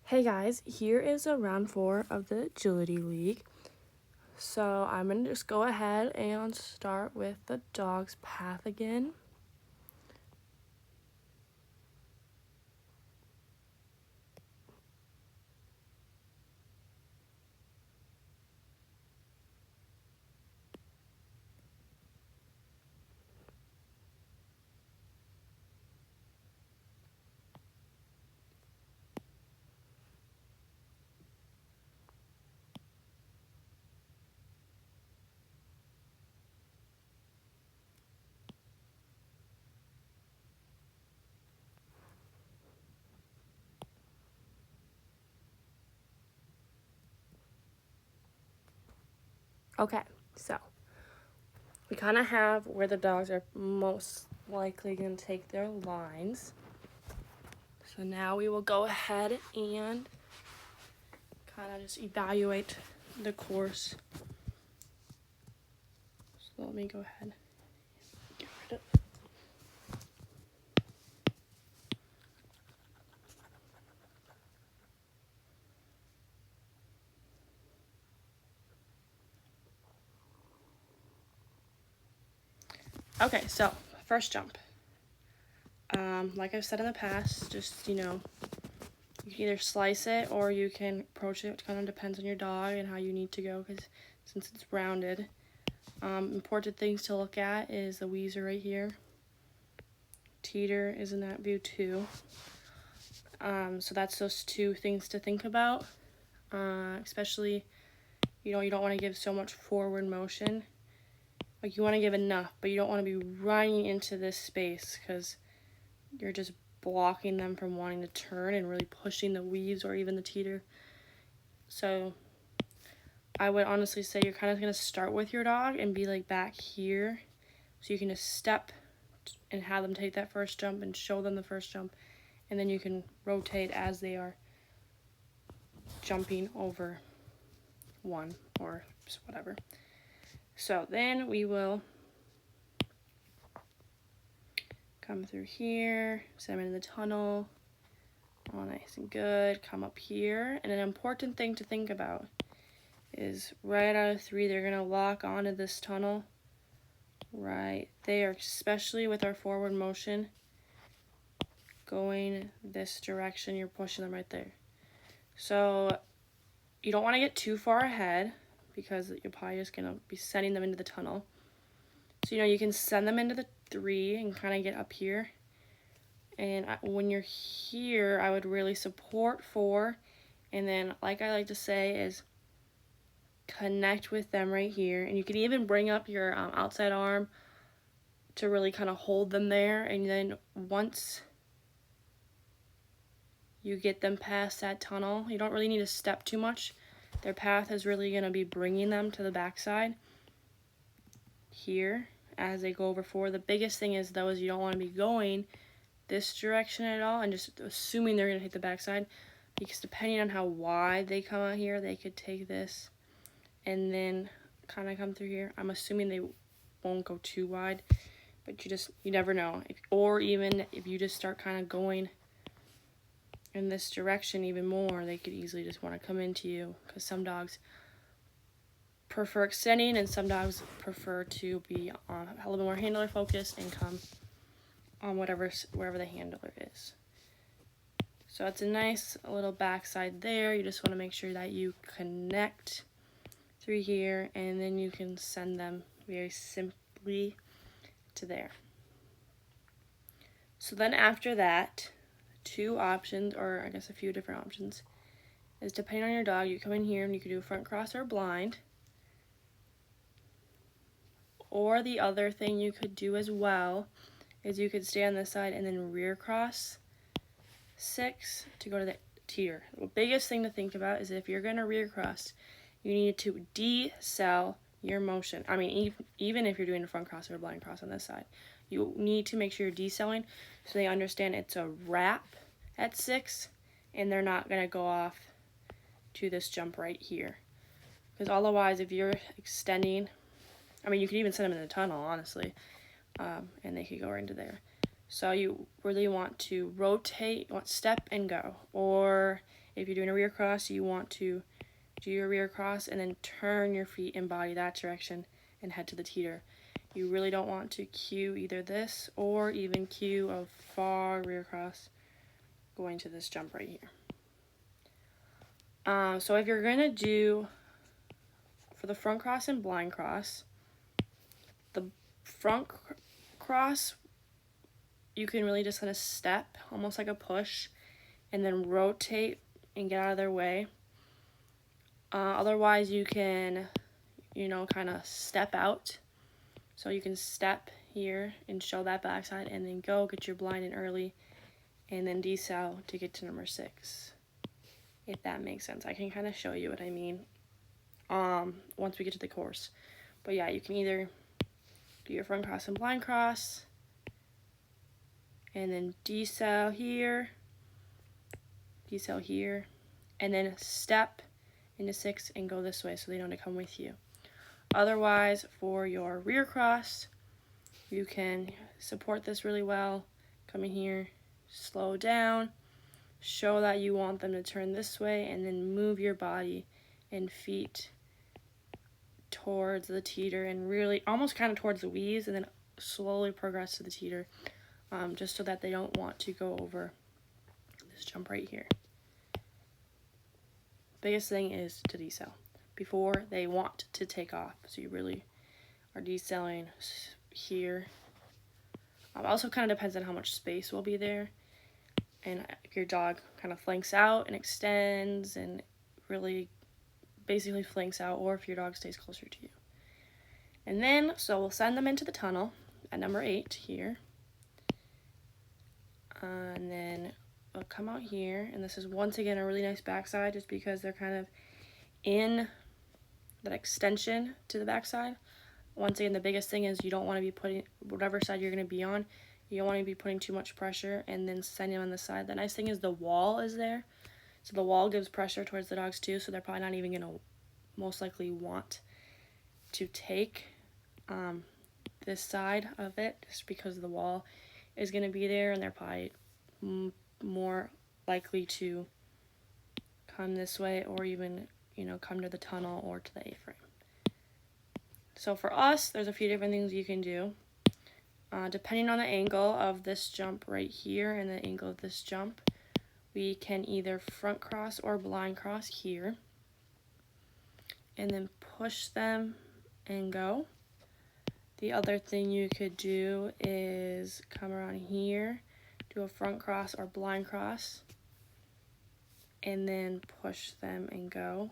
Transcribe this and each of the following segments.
Hey guys, here is a round 4 of the Agility League. So I'm going to just go ahead and start with the dog's path again. Okay, so we kind of have where the dogs are most likely going to take their lines. So now we will go ahead and kind of just evaluate the course. So let me go ahead and get rid of it. Okay, so first jump. Like I've said in the past, just, you can either slice it or you can approach it. It kind of depends on your dog and how you need to go, because since it's rounded. Important things to look at is the weaser right here. Teeter is in that view too. So that's those two things to think about. Especially, you don't want to give so much forward motion. Like, you want to give enough, but you don't want to be running into this space, because you're just blocking them from wanting to turn and really pushing the weaves or even the teeter. So I would honestly say you're kind of going to start with your dog and be like back here, so you can just step and have them take that first jump and show them the first jump, and then you can rotate as they are jumping over one or whatever. So then we will come through here, send them into the tunnel, all nice and good, come up here. And an important thing to think about is right out of 3, they're gonna lock onto this tunnel right there, especially with our forward motion going this direction. You're pushing them right there. So you don't want to get too far ahead, because you're probably just gonna be sending them into the tunnel. So you can send them into the 3 and kind of get up here. And when you're here, I would really support 4, and then, like I like to say, is connect with them right here. And you can even bring up your outside arm to really kind of hold them there. And then once you get them past that tunnel, you don't really need to step too much. Their path is really going to be bringing them to the backside here as they go over 4. The biggest thing is, though, is you don't want to be going this direction at all and just assuming they're going to hit the backside, because depending on how wide they come out here, they could take this and then kind of come through here. I'm assuming they won't go too wide, but you never know. Or even if you just start kind of going in this direction even more, they could easily just want to come into you, because some dogs prefer extending and some dogs prefer to be on a little bit more handler focused and come on wherever the handler is. So it's a nice little backside there. You just want to make sure that you connect through here, and then you can send them very simply to there. So then after that, 2 options, or I guess a few different options, is depending on your dog, you come in here and you can do a front cross or blind. Or the other thing you could do as well is you could stay on this side and then rear cross 6 to go to the teeter. The biggest thing to think about is, if you're going to rear cross, you need to decel your motion. I mean, even if you're doing a front cross or a blind cross on this side, you need to make sure you're decelling so they understand it's a wrap at 6, and they're not going to go off to this jump right here. Because otherwise, if you're extending, I mean, you could even send them in the tunnel, honestly, and they could go right into there. So you really want to rotate, step and go. Or If you're doing a rear cross, you want to do your rear cross and then turn your feet and body that direction and head to the teeter. You really don't want to cue either this or even cue a far rear cross going to this jump right here. So if you're going to do, for the front cross and blind cross, the front cross, you can really just kind of step, almost like a push, and then rotate and get out of their way. Otherwise, you can, kind of step out. So you can step here and show that backside and then go get your blind in early and then decel to get to number 6. If that makes sense. I can kind of show you what I mean once we get to the course. But yeah, you can either do your front cross and blind cross and then decel here, and then step into 6 and go this way so they don't come with you. Otherwise, for your rear cross, you can support this really well. Come in here, slow down, show that you want them to turn this way, and then move your body and feet towards the teeter and really almost kind of towards the weaves, and then slowly progress to the teeter, just so that they don't want to go over this jump right here. Biggest thing is to decel before they want to take off. So you really are decelling here. Also kind of depends on how much space will be there. And if your dog kind of flanks out and extends and really basically flanks out, or if your dog stays closer to you. And then, so we'll send them into the tunnel at number 8 here. And then we'll come out here. And this is once again a really nice backside just because they're kind of in that extension to the backside. Once again, the biggest thing is you don't want to be putting, whatever side you're going to be on, you don't want to be putting too much pressure and then sending them on the side. The nice thing is the wall is there. So the wall gives pressure towards the dogs too, so they're probably not even going to most likely want to take this side of it just because the wall is going to be there, and they're probably more likely to come this way or even, come to the tunnel or to the A-frame. So for us, there's a few different things you can do. Depending on the angle of this jump right here and the angle of this jump, we can either front cross or blind cross here and then push them and go. The other thing you could do is come around here, do a front cross or blind cross, and then push them and go.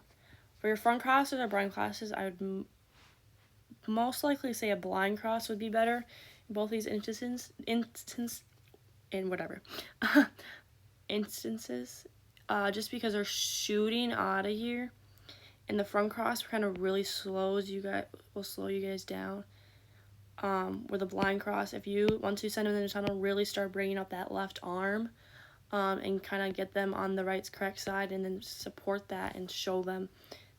For your front crosses or blind crosses, I would most likely say a blind cross would be better in both these instances, just because they're shooting out of here, and the front cross kind of really will slow you guys down. With a blind cross, once you send them in the tunnel, really start bringing up that left arm, and kind of get them on the correct side, and then support that and show them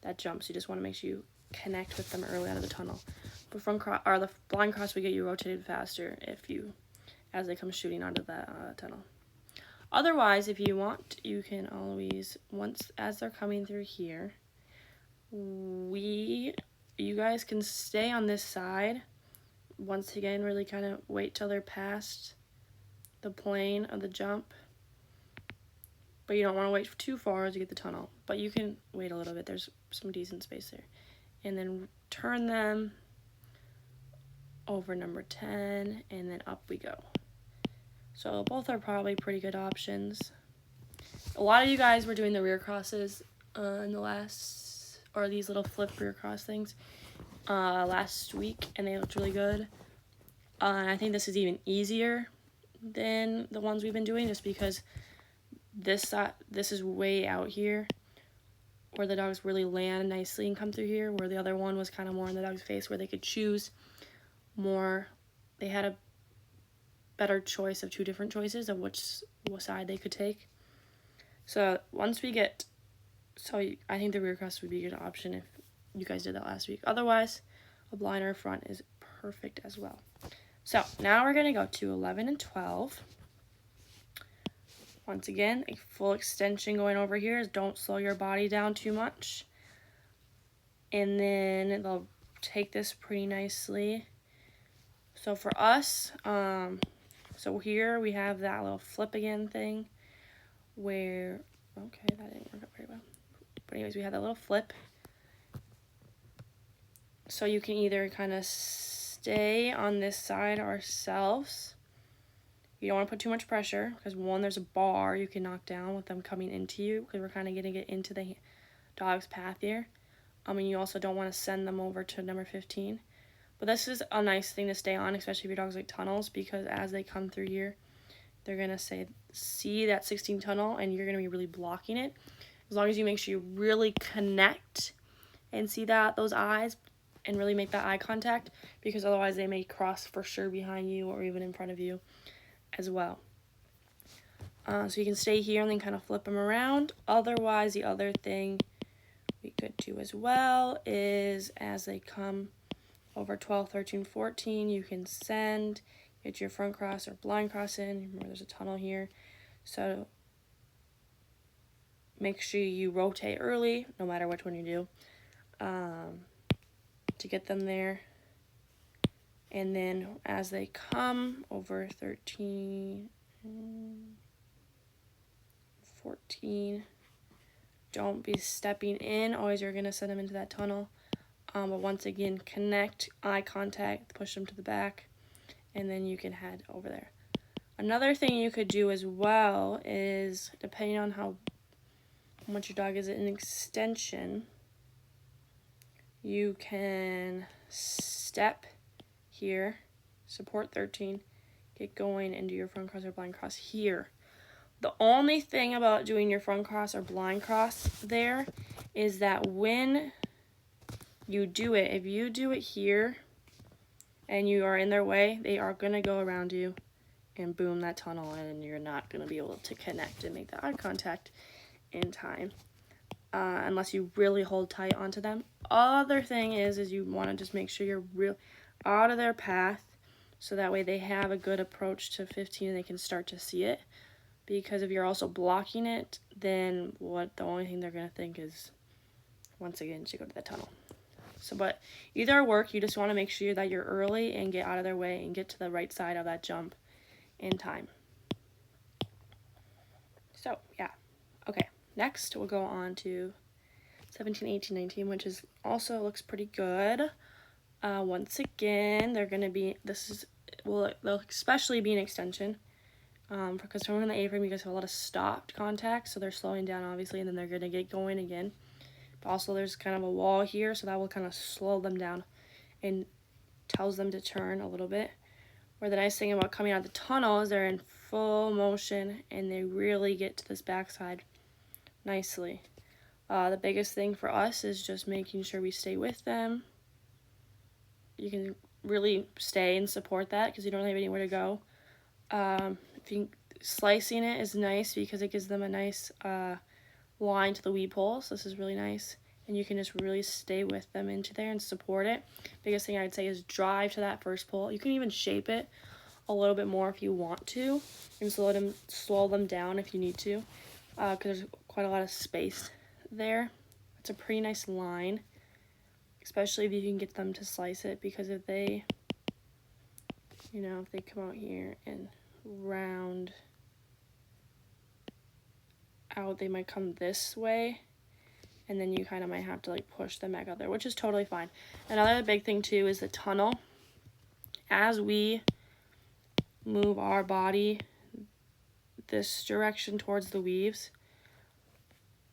that jump. So you just want to make sure you connect with them early out of the tunnel. The the blind cross will get you rotated faster as they come shooting onto that tunnel. Otherwise, if you want, you can always, as they're coming through here, you guys can stay on this side. Once again, really kind of wait till they're past the plane of the jump. But you don't want to wait too far to get the tunnel. But you can wait a little bit. There's some decent space there. And then turn them over number 10, and then up we go. So both are probably pretty good options. A lot of you guys were doing the rear crosses in these little flip rear cross things last week, and they looked really good. And I think this is even easier than the ones we've been doing, just because this is way out here where the dogs really land nicely and come through here, where the other one was kind of more in the dog's face where they could choose more. They had a better choice of 2 different choices of what side they could take. So I think the rear cross would be a good option if you guys did that last week. Otherwise, a blind or front is perfect as well. So now we're going to go to 11 and 12. Once again, a full extension going over here. Don't slow your body down too much. And then they'll take this pretty nicely. So for us, so here we have that little flip again thing where, okay, that didn't work out very well. But anyways, we have that little flip. So you can either kind of stay on this side ourselves. You don't want to put too much pressure because one, there's a bar you can knock down with them coming into you because we're kind of getting it into the dog's path here. And you also don't want to send them over to number 15. But this is a nice thing to stay on, especially if your dog's like tunnels, because as they come through here, they're going to see that 16 tunnel and you're going to be really blocking it. As long as you make sure you really connect and see those eyes and really make that eye contact, because otherwise they may cross for sure behind you or even in front of you as well. So you can stay here and then kind of flip them around. Otherwise, the other thing we could do as well is as they come over 12, 13, 14, you can get your front cross or blind cross in. Remember, there's a tunnel here. So make sure you rotate early, no matter which one you do, to get them there. And then as they come over 13, 14, don't be stepping in. Always you're going to send them into that tunnel. But once again, connect, eye contact, push them to the back, and then you can head over there. Another thing you could do as well is, depending on how much your dog is in extension, you can step here, support 13, get going and do your front cross or blind cross here. The only thing about doing your front cross or blind cross there is that when you do it, if you do it here and you are in their way, they are going to go around you and boom, that tunnel, and you're not going to be able to connect and make that eye contact in time. Unless you really hold tight onto them. Other thing is you want to just make sure you're real out of their path, so that way they have a good approach to 15 and they can start to see it. Because if you're also blocking it, then the only thing they're going to think is, once again, to go to the tunnel. So, but either work, you just want to make sure that you're early and get out of their way and get to the right side of that jump in time. So, yeah. Okay, next we'll go on to 17, 18, 19, which is also looks pretty good. Once again, they're going to be, they'll especially be an extension. Because from the A-frame, you guys have a lot of stopped contact, so they're slowing down, obviously, and then they're going to get going again. But also, there's kind of a wall here, so that will kind of slow them down and tells them to turn a little bit. Where the nice thing about coming out of the tunnel is they're in full motion, and they really get to this backside nicely. The biggest thing for us is just making sure we stay with them. You can really stay and support that because you don't have anywhere to go. Slicing it is nice because it gives them a nice line to the weed pole, so this is really nice. And you can just really stay with them into there and support it. Biggest thing I'd say is drive to that first pole. You can even shape it a little bit more if you want to. You can slow them down if you need to, because there's quite a lot of space there. It's a pretty nice line, especially if you can get them to slice it, because if they come out here and round out, they might come this way, and then you kind of might have to like push them back out there, which is totally fine. Another big thing too is the tunnel. As we move our body this direction towards the weaves,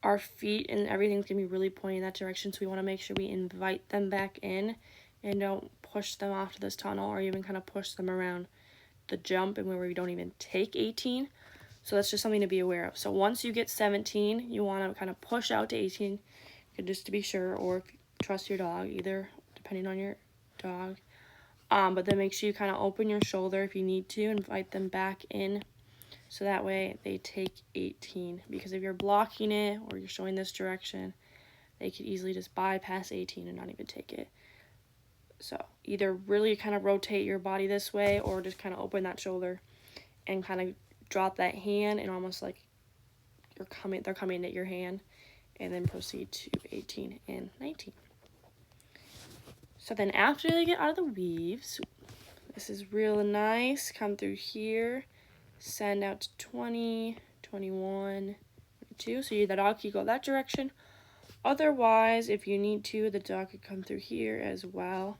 our feet and everything's gonna be really pointing in that direction, so we want to make sure we invite them back in and don't push them off to this tunnel, or even kind of push them around the jump and where we don't even take 18. So that's just something to be aware of. So once you get 17, you want to kind of push out to 18, just to be sure, or if you trust your dog, either depending on your dog. But then make sure you kind of open your shoulder if you need to, invite them back in, so that way they take 18. Because if you're blocking it or you're showing this direction, they could easily just bypass 18 and not even take it. So either really kind of rotate your body this way, or just kind of open that shoulder and kind of drop that hand and almost like they're coming at your hand, and then proceed to 18 and 19. So then after they get out of the weaves, this is real nice. Come through here, send out to 20, 21, 22. So the dog can go that direction. Otherwise, if you need to, the dog could come through here as well,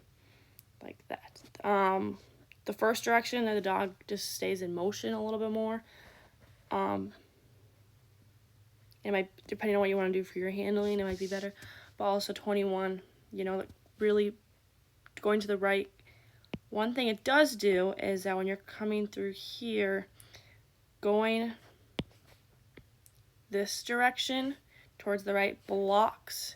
like that. The first direction, the dog just stays in motion a little bit more. It might, depending on what you want to do for your handling, it might be better. But also 21, you know, really going to the right. One thing it does do is that when you're coming through here, going this direction towards the right blocks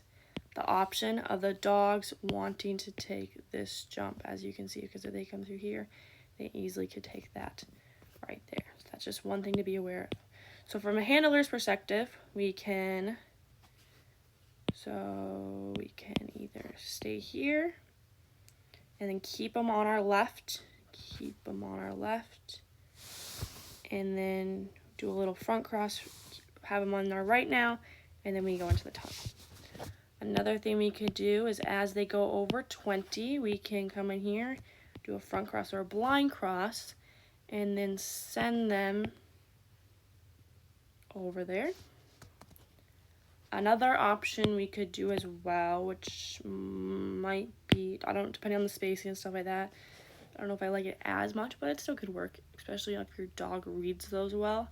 the option of the dogs wanting to take this jump, as you can see, because if they come through here, they easily could take that right there. So that's just one thing to be aware of. So from a handler's perspective, we can either stay here and then keep them on our left, and then do a little front cross, have them on our right now, and then we go into the tunnel. Another thing we could do is as they go over 20, we can come in here, do a front cross or a blind cross, and then send them over there. Another option we could do as well, which might be, depending on the spacing and stuff like that, I don't know if I like it as much, but it still could work, especially if your dog reads those well,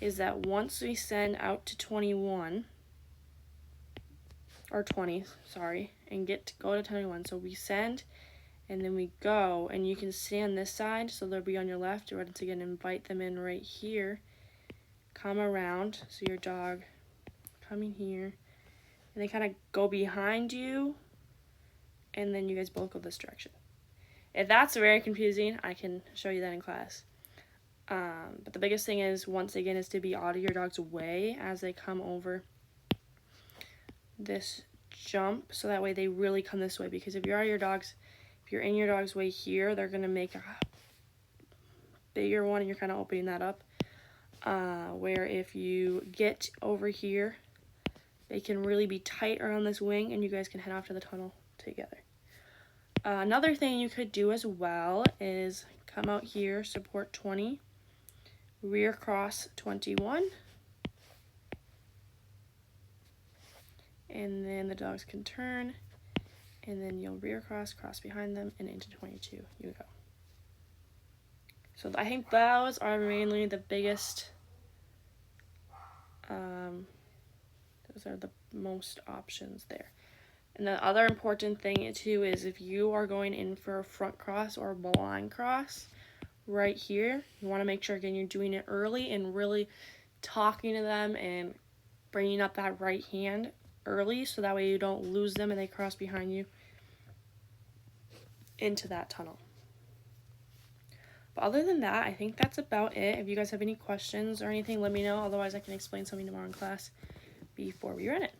is that once we send out to 21, or 20, sorry, and go to 21. So we send, and then we go, and you can stay on this side, so they'll be on your left. Or once again, invite them in right here. Come around, so your dog coming here, and they kind of go behind you, and then you guys both go this direction. If that's very confusing, I can show you that in class. But the biggest thing is, once again, is to be out of your dog's way as they come over this jump, so that way they really come this way, because if you're in your dog's way here, they're going to make a bigger one, and you're kind of opening that up, where if you get over here, they can really be tight around this wing, and you guys can head off to the tunnel together. Another thing you could do as well is come out here, support 20, rear cross 21, and then the dogs can turn, and then you'll rear cross behind them, and into 22 you go. So I think those are mainly the biggest, those are the most options there. And the other important thing too is if you are going in for a front cross or a blind cross right here, you want to make sure, again, you're doing it early and really talking to them and bringing up that right hand early, so that way you don't lose them and they cross behind you into that tunnel. But other than that, I think that's about it. If you guys have any questions or anything, let me know. Otherwise, I can explain something tomorrow in class before we run it.